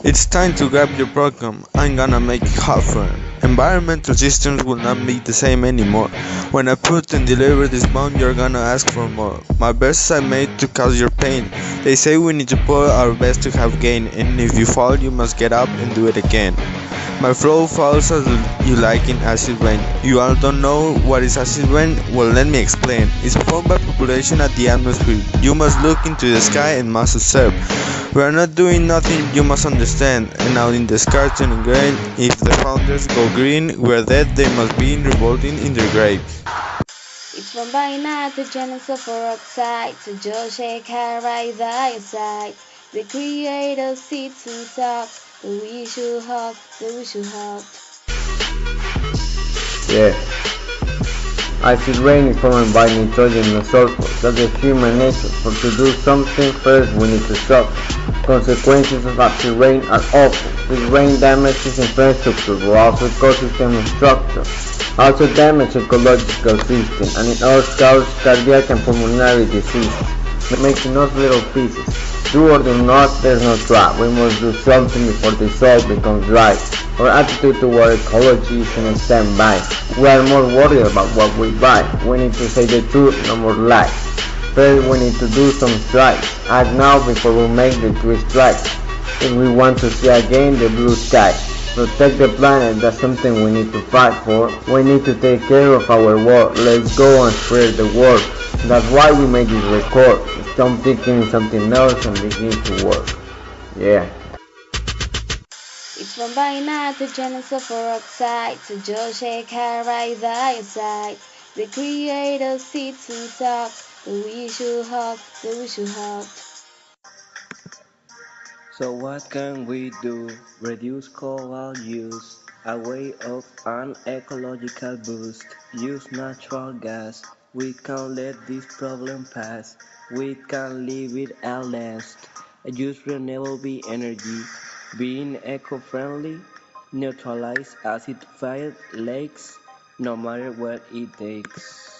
It's time to grab your program. I'm gonna make it hot for 'em. Environmental systems will not be the same anymore. When I put and deliver this bomb, you're gonna ask for more. My best I made to cause your pain. They say we need to put our best to have gain, and if you fall, you must get up and do it again. My flow falls as you like in acid rain. You all don't know what is acid rain? Well, let me explain. It's formed by population at the atmosphere. You must look into the sky and must observe. We are not doing nothing, you must understand. And out in the sky turning green, if the founders go green, we're dead, they must be revolting in their graves. It's from by nitrogen and sulfur oxide to Joshua carbide dioxide. The creator sits and talks, the we should hug, the we should hug. Yeah. Acid rain is formed by nitrogen and sulfur. That's the human nature. For to do something, first we need to suffer. Consequences of acid rain are awful. This rain damages infrastructure, but also ecosystem structure. Also damage ecological system, and it also causes cardiac and pulmonary disease, making us little pieces. Do or do not, there's no try. We must do something before the soil becomes dry. Our attitude toward ecology is in a standby. We are more worried about what we buy. We need to say the truth, no more lies. First, we need to do some strikes. Act now before we make the three strikes. If we want to see again the blue sky. Protect the planet, that's something we need to fight for. We need to take care of our world. Let's go and spread the word. That's why we made this record. Stop thinking something else and begin to work. Yeah. It's from by nitrogen and sulfur oxide to Joshua carbide dioxide. The creator sits and talks, the we should hug, the we should hug. So what can we do? Reduce coal use, a way of an ecological boost. Use natural gas. We can let this problem pass. We can live it at last. Use renewable energy. Being eco-friendly. Neutralize acid-filled lakes, no matter what it takes.